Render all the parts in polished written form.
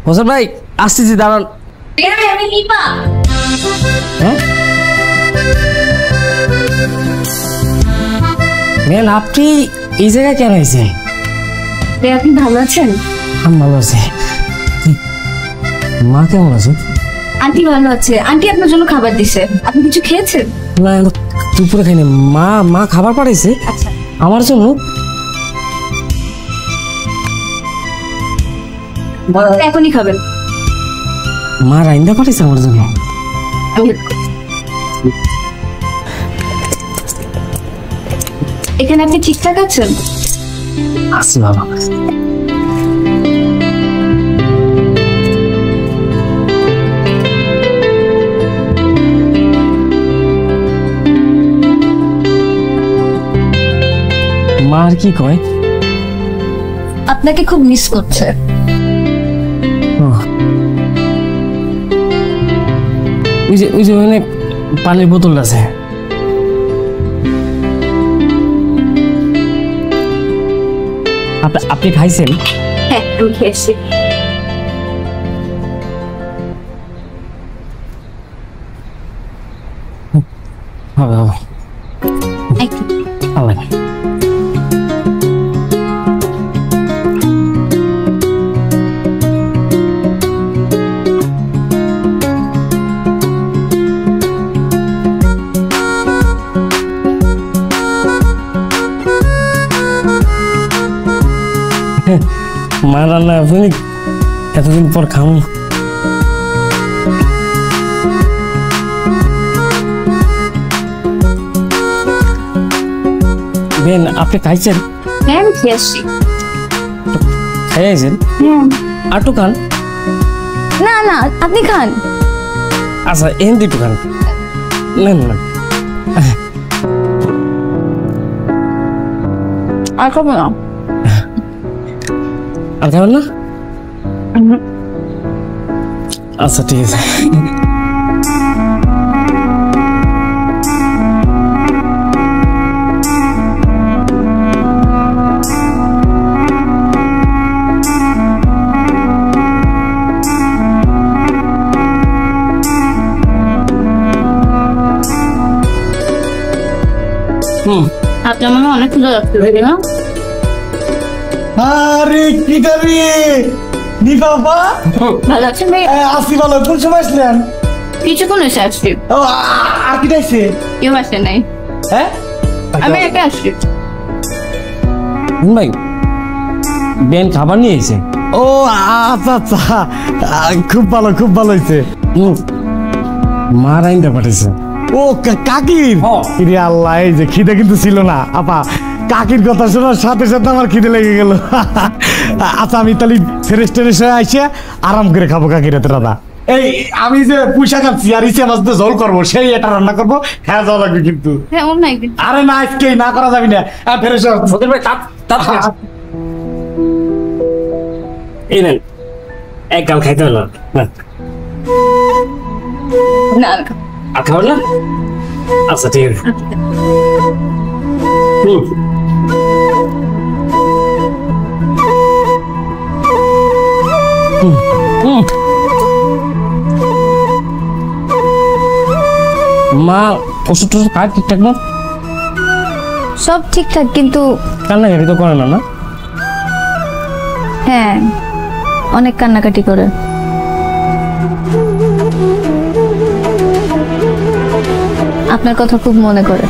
হোসেন ভাই আসতেছি, দাঁড়ান। আমি নিপা। হ্যাঁ বেন, আপনি এই জায়গায় কেন হয়েছে? আপনি ভালো আছেন? আমি ভালো আছি। মা কেমন আছে? আন্টি ভালো আছে। আন্টি আপনার জন্য খাবার দিছে, আপনি কিছু খেয়েছেন? না, দুপুরে খাইনি। মা খাবার পাঠাইছে আচ্ছা আমার জন্য। এখনই খাবেন? মা রাইন্দা পাঠাইছে আমার জন্য। এখানে আপনি ঠিকঠাক আছেন? আছি বাবা। মা আর কি কয়? আপনাকে খুব মিস করছে। ওই যে মানে পানির বোতল আছে। আপনি খাইছেন? হ্যাঁ আমি খেয়েছি। হবে হবে। আল্লাহ মা রান্না আপনি এতদিন পর খাম। বেন, আপনি খাইছেন? হ্যাঁ আমি খেয়েছি। খাইছেন? আটু খান। না না আপনি খান। আচ্ছা এন দিটু খান। না না আর খাবো না। আর খাবেন না? আচ্ছা ঠিক আছে। আপনার মনে অনেক ক্ষুধা লাগতে পারে না? আরে কি করি নি বাবা? ভালো আছেন ভাই? আসি ভালো। কোন সময় আসলেন? কিছুক্ষণ এসে আসছি। ও আর কি দেখছে? কেউ আসে নাই। হ্যাঁ আমি একা আসছি। ভাই বেন খাবার নিয়ে এসে। ও আচ্ছা আচ্ছা, খুব ভালো খুব ভালো হয়েছে। মা রাইন্দা পাঠাইছে। ও কাকির? রে আল্লাহ, এই যে খিদে কিন্তু ছিল না আপা। কাকির কথা শোনার সাথে সাথে আমার খিদে লেগে গেল। আচ্ছা আমি তাহলে ফ্রেশ ট্রেশ হয়ে আসে আরাম করে খাবো কাকির হাতে রান্না। এই আমি যে পুঁইশাক আনছি আর ইসে মাছ দিয়ে ঝোল করবো, সেই এটা রান্না করবো। হ্যাঁ যাওয়া লাগবে কিন্তু। আরে না আজকে না করা যাবি না। ফ্রেশ ভাই এই নেন, এক গাল খাইতে হলো না আর খাবার না? আচ্ছা ঠিক আছে। মা ওষুধ টষুধ খায় ঠিকঠাক না? সব ঠিকঠাক কিন্তু কান্নাকাটি তো করে না? না হ্যাঁ অনেক কান্নাকাটি করে। আপনার কথা খুব মনে করে।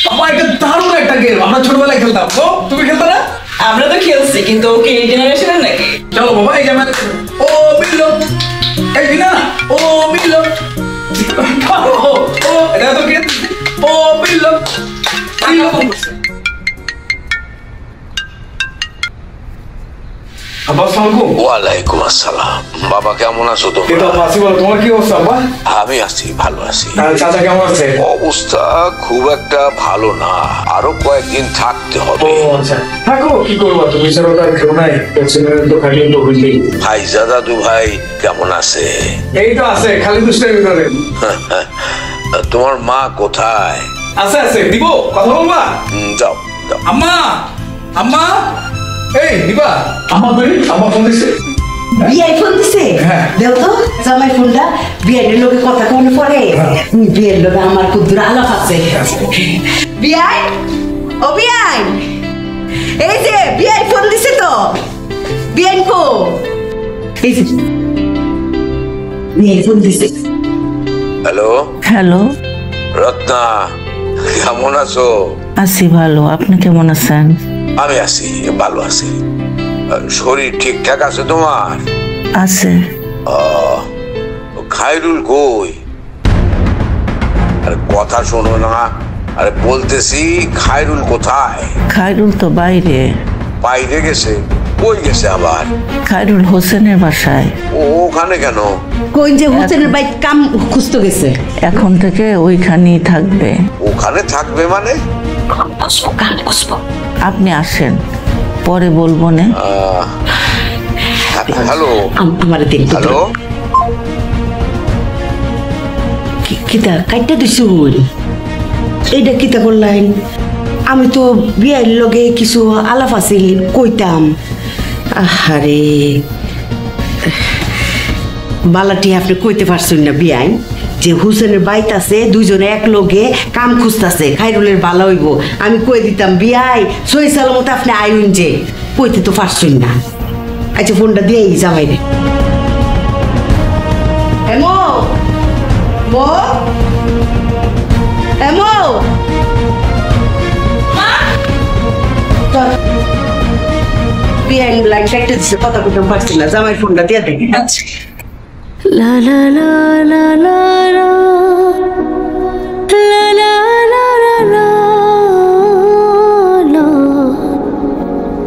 বাবা এটা দারুণ একটা গেম, আমরা ছোটবেলায় খেলতাম। তো তুমি খেলতে না? আমরা তো খেলছি, কিন্তু ওকে এই জেনারেশনের নাকি? চলো বাবা এই গেমে ও মিলো, এই বিনা ও মিলো, ও এটা তো গেম ও মিলো মিলো। ওয়ালাইকুম আসসালাম। বাবা কেমন আছো তুমি? তোমার কি অবস্থা? আমি আছি, ভালো আছি। চাচা কেমন আছে? অবস্থা খুব একটা ভালো না, আরো কয়েকদিন থাকতে হবে। থাকো, কি করবো, তুমি ছাড়া তো আর কেউ নাই। তো খালি তো হইলেই। ভাইজাদা দু ভাই কেমন আছে? এই তো আছে, খালি দুষ্টামি করে। তোমার মা কোথায়? আছে আছে, দিব কথা বলবা? যাও যাও। আম্মা আম্মা, এই দিবা। আম্মা কই? আম্মা ফোন দিছে। বিয়াই ফোন দিছে? হ্যাঁ। দেও তো জামাই ফোনটা। বিয়াইয়ের লোকে কথা কনে পরে। বিয়ের লোকে আমার খুব দূর আলাপ আছে। বিয়াই, ও বিয়াই, এই যে বিয়াই ফোন দিছে তো। বিয়াই কো? এই যে বিয়াই ফোন দিছে। হ্যালো হ্যালো, রত্না, কেমন আছো? আছি ভালো, আপনি কেমন আছেন? আমি আছি, ভালো আছি। শরীর ঠিকঠাক আছে তোমার? আছে। খায়রুল কই? আরে কথা শোনো না। আরে বলতেছি খায়রুল কোথায়? খায়রুল তো বাইরে। বাইরে গেছে? কই গেছে আবার? খায়রুল হোসেনের বাসায়। ও ওখানে কেন? কোন যে হোসেনের বাইক কাম খুঁজতে গেছে। এখন থেকে ওইখানেই থাকবে। ওখানে থাকবে মানে? আপনি আসেন, পরে বলবো না। হ্যালো আমার দিন হ্যালো, কিতা কাইটা দিছি এইটা কিতা করলেন? আমি তো বিয়ের লগে কিছু আলাপ আছিল কইতাম। আরে বালাটি আপনি কইতে পারছেন না বিয়াই যে হুসেনের বাইত আছে, দুইজনে এক লগে কাম খুঁজতাছে, খাইরুলের বালা হইব। আমি কই দিতাম বিয়াই সই সালামত আপনি আইন, যে কইতে তো পারছেন না। আচ্ছা ফোনটা দিয়েই যাবাই রে। এমো মো এমো বিয়াই লাইন কাটতে দিছে, কথা কইতে পারছি না। জামাই ফোনটা দিয়ে দেখ। লা লা লা লা লা লা লা লা লা লা লা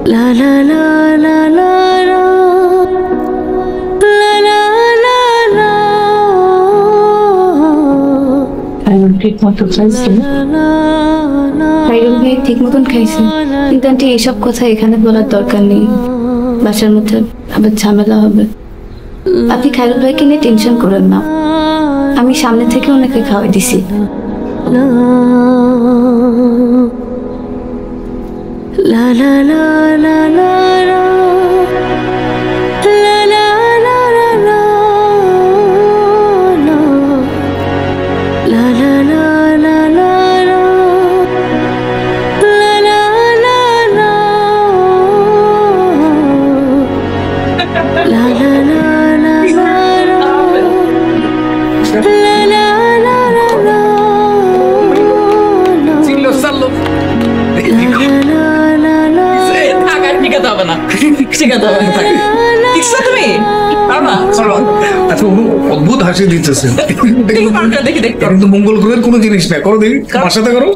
লা লা লা লা লা লা লা। খায়রুল ঠিক মতো খাইছে? খায়রুল ভাই ঠিক মতন খাইছে, কিন্তু আন্টি এইসব কথা এখানে বলার দরকার নেই। বাসার মধ্যে আবার ঝামেলা হবে। আপনি খায়রুল ভাইকে নিয়ে টেনশন করেন না, আমি সামনে থেকে ওনাকে খাওয়াই দিছি। লা লা লা লা লা লা লা লা লা লা লা লা লা লা লা লা লা লা লা অদ্ভুত হাসি দিতেছে। কিন্তু মঙ্গল গ্রহের কোনো জিনিস না। করো দেখি, আমার সাথে করো।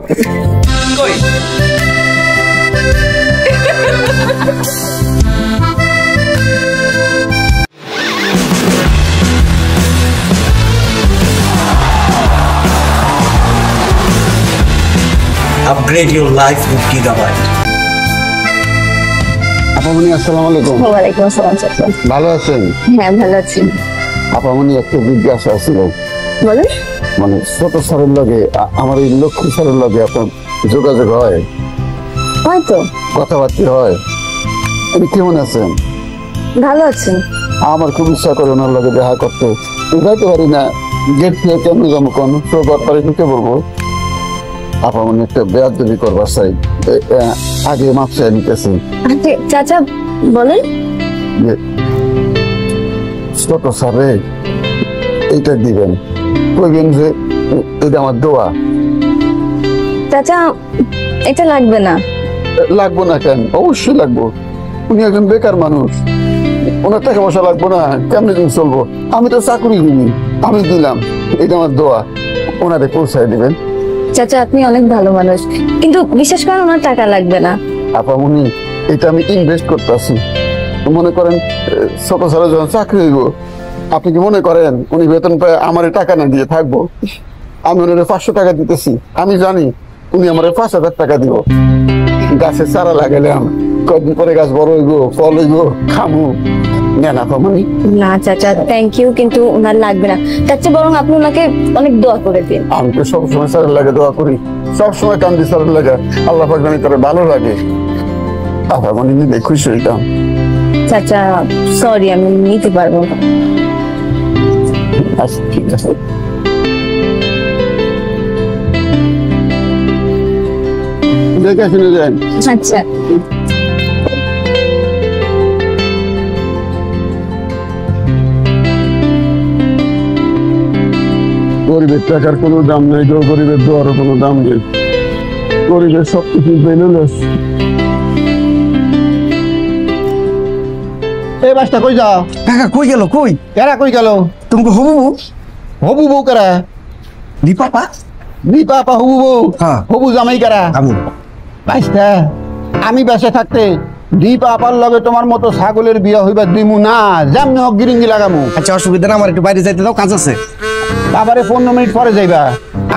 Upgrade your life with Gigabyte. আপামনি আসসালামু আলাইকুম। ওয়ালাইকুম আসসালাম চাচা। ভালো আছেন? হ্যাঁ ভালো আছি। আপামনি একটা জিজ্ঞাসা ছিল। বলেন। মানে ছোট স্যারের লগে আমার এই লক্ষ্মী স্যারের লগে আপনার যোগাযোগ হয়? হয়তো। কথাবার্তা হয়? আপনি কেমন আছেন? ভালো আছি। আমার খুব ইচ্ছা করে ওনার লগে দেখা করতে, যাইতে পারি না। গেট থেকে কেমন যাবো কোন ব্যাপারে ঢুকে বলবো। আপামনি একটা বেয়াদবি করবার চাই, আগে মাপ চাই নিতেছি। চাচা বলেন। ছোট স্যারে এইটা দিবেন, কইবেন যে এটা আমার দোয়া, চাচা এটা লাগবে না। লাগবো না কেন? অবশ্যই লাগবো। উনি একজন বেকার মানুষ, ওনার টাকা পয়সা লাগবো না? কেমনে দিন চলবো? আমি তো চাকরি দিইনি, আমি দিলাম, এটা আমার দোয়া, ওনারে পৌঁছায় দিবেন। চাচা আপনি অনেক ভালো মানুষ, কিন্তু বিশেষ করে ওনার টাকা লাগবে না। আপা উনি এটা আমি ইনভেস্ট করতেছি। মনে করেন ছোট ছেলে যখন চাকরি হইব, আপনি কি মনে করেন উনি বেতন পায় আমার টাকা না দিয়ে থাকবো? আমি ওনারে 500 টাকা দিতেছি, আমি জানি উনি আমার 5000 টাকা দিব। গাছের চারা লাগালাম, কদিন পরে গাছ বড় হইব, ফল হইব, খামু। নেন আপা মানে। না চাচা থ্যাংক ইউ, কিন্তু ওনার লাগবে না। তার চেয়ে বরং আপনি ওনাকে অনেক দোয়া করে দিন। আমি তো সবসময় স্যারের লাগে দোয়া করি, সবসময় কান্দি স্যারের লাগে, আল্লাহ পাক জানি তার ভালো লাগে। আপা মানে নিলে খুশি হইতাম। চাচা সরি, আমি নিতে পারবো না। আচ্ছা ঠিক আছে। দেখে শুনে যান। আচ্ছা গরিবের টাকার কোনো দাম নেই, গরিবের দোয়ারও কোনো দাম নেই, গরিবের সবকিছু বেলুলেস। এই বাসটা কই যাও? কাকা কই গেল? কই কেরা কই গেল? তুমি হবু বউ? হবু বউ কারা? দীপাপা? দীপাপা হবু বউ? হ্যাঁ। হবু জামাই কারা? আমি। বাসটা আমি বেঁচে থাকতে দীপাপার লগে তোমার মতো ছাগলের বিয়া হইবা দিমু না, যেমনি হোক গিরিঙ্গি লাগামু। আচ্ছা অসুবিধা না, আমার একটু বাইরে যাইতে দাও, কাজ আছে। বাবারে 15 মিনিট পরে যাইবা,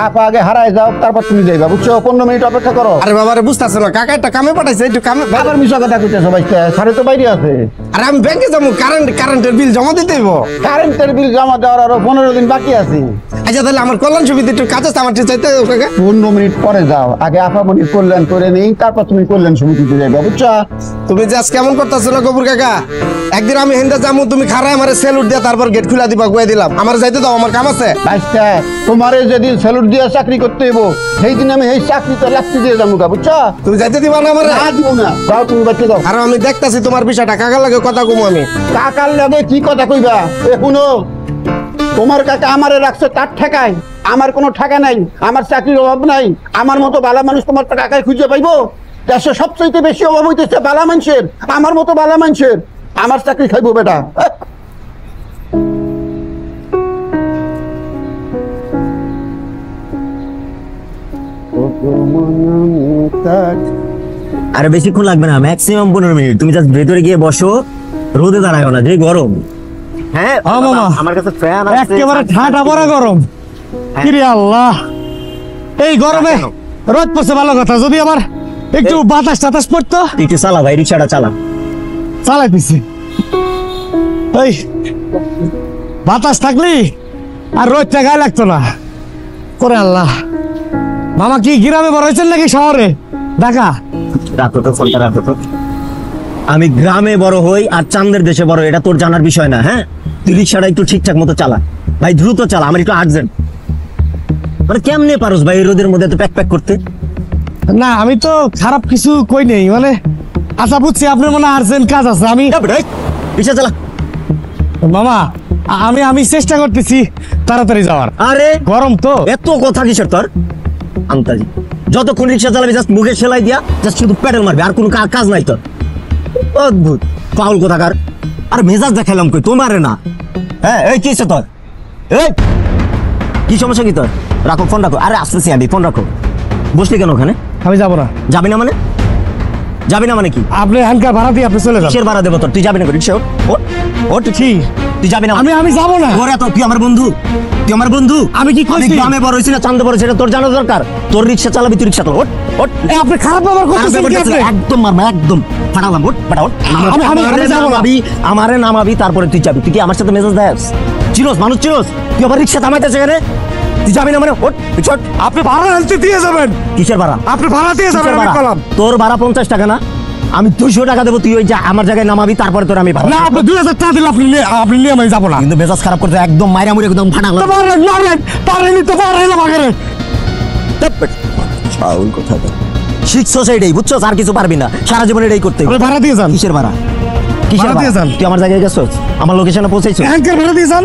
আপা আগে হারায় যাও, তারপর তুমি যাইবা, বুঝছো? 15 মিনিট অপেক্ষা করো। আরে বাবারে বুঝতেছো না, কাকা একটা কামে পাঠাইছে, একটু কামে। বাবার মিশা কথা কইতেছো ভাইটা, সারে তো বাইরে আছে। আরে আমি ব্যাংকে যাবো, কারেন্টের বিল জমা দিতে হইব। কারেন্টের বিল জমা দেওয়ার আরো 15 দিন বাকি আছে। আচ্ছা তাহলে আমার কল্যাণ সুবিধা একটু কাজ আছে, আমার চাইতে কাকা। 15 মিনিট পরে যাও, আগে আপামনির কল্যাণ করে নেই, তারপর তুমি কল্যাণ সমিতিতে যাইবা, বুঝছো? তুমি যে আজ কেমন করতেছো না গবুর কাকা? একদিন আমি হেন্দা যাবো, তুমি খারায় আমার স্যালুট দিয়া তারপর গেট খুলা দিবা, কয়ে দিলাম। আমার যাইতে দাও, আমার কাম আছে। ভাইটা তোমারে যেদিন স্যালুট দিয়ে চাকরি করতে হইব, সেই দিন আমি এই চাকরিতে লাগতে দিয়ে যাবো, বুঝছো? তুমি যাইতে দিবা না আমার? না দিব না, যাও তুমি বাচ্চা দাও। আর আমি দেখতাছি তোমার বিষয়টা, কাকার লাগে কথা কমু আমি। কাকার লাগে কি কথা কইবা? এ শুনো, তোমার কাকা আমারে রাখছে তার ঠেকায়, আমার কোনো ঠেকা নাই, আমার চাকরির অভাব নাই। আমার মতো বালা মানুষ তোমার টাকায় খুঁজে পাইবো? দেশে সবচেয়ে বেশি অভাব হইতেছে বালা মানুষের, আমার মতো বালা মানুষের। আমার চাকরি খাইবো বেটা। আরে বেশিক্ষণ লাগবে না, ম্যাক্সিমাম 15 মিনিট। তুমি জাস্ট ভেতরে গিয়ে বসো, রোদে দাঁড়াও না, যে গরম। হ্যাঁ মামা, আমার কাছে ফ্যান আছে, একেবারে ঠান্ডা পড়া গরম। কিরে আল্লাহ, এই গরমে রোদ পড়ছে ভালো কথা, যদি আমার একটু বাতাস টাতাস পড়তো। একটু চালা ভাই, রিক্সাটা চালা। চালাইতেছি, এই বাতাস থাকলি আর রোদটা গায়ে লাগতো না। করে আল্লাহ, মামা কি গ্রামে বড় হয়েছেন নাকি শহরে? ঢাকা? রাখো তো ফোনটা, রাখো তো। আমি গ্রামে বড় হই আর চাঁদের দেশে বড়, এটা তোর জানার বিষয় না। হ্যাঁ, তুই রিক্সাটা একটু ঠিকঠাক মতো চালা ভাই, দ্রুত চালা, আমার একটু আর্জেন্ট। মানে কেমনে পারোস ভাই এই রোদের মধ্যে এত প্যাক প্যাক করতে? না আমি তো খারাপ কিছু কই নেই, মানে আচ্ছা বুঝছি আপনার মনে আর্জেন্ট কাজ আছে। আমি রিক্সা চালা মামা, আমি চেষ্টা করতেছি তাড়াতাড়ি যাওয়ার। আরে গরম তো। এত কথা কিসের তোর? আন্তাজি যতক্ষণ রিক্সা চালাবি জাস্ট মুখে সেলাই দিয়া জাস্ট শুধু প্যাডেল মারবি, আর কোনো কাজ নাই তোর। অদ্ভুত পাউল কোথাকার। আর মেজাজ দেখালাম কই তোমারে না? হ্যাঁ এই কি তোর? এই কি সমস্যা কি তোর? রাখো ফোন, রাখো। আরে আসতেছি আমি, ফোন রাখো। বসলি কেন ওখানে? আমি যাবো না। যাবি না মানে? যাবি না মানে কি? আপনি এখানকার ভাড়া দিয়ে আপনি চলে যান। কিসের ভাড়া দেবো তোর? তুই যাবি না? রিক্সা ওঠ। কি তুই যাবি না? আমি যাবো না। ওরে তো তুই আমার বন্ধু, তুই আমার বন্ধু। আমি কি করছি? গ্রামে বড় হইছি না চাঁদে বড়, সেটা তোর জানা দরকার। তোর রিক্সা চালাবি, তুই রিক্সা চালা। ওঠ। আপনি খারাপ ব্যবহার করতেছেন কি? আপনি একদম মারমা, একদম ফাটালাম। ওঠ বেটা, ওঠ। আমারে নামাবি, তারপরে তুই যাবি। তুই কি আমার সাথে মেজাজ দেখাস? চিরস মানুষ চিরস, তুই আবার রিক্সা থামাইতেছে এখানে। তুই যাবি না মানে? ওঠ। আপনি ভাড়া আনতে দিয়ে যাবেন। কিসের ভাড়া? আপনি ভাড়া দিয়ে যাবেন। তোর ভাড়া 50 টাকা না? আমি 200 টাকা দেবো, তুই ওই যে আমার জায়গায় নামাবি, তারপরে তোর আমি ভাড়া। না আপনি 2000 টাকা দিলে আপনি নিয়ে আমি যাবো না। কিন্তু মেজাজ খারাপ করতে একদম মাইরা মুড়ে একদম ফাটালাম। পাউল কথা শিখছো সেইটাই, বুঝছো? আর কিছু পারবি না, সারা জীবন এটাই করতে হবে। ভাড়া দিয়ে যান। কিসের ভাড়া? কিসের ভাড়া? তুই আমার জায়গায় গেছো, আমার লোকেশনে পৌঁছাইছো। ভাড়া দিয়ে যান।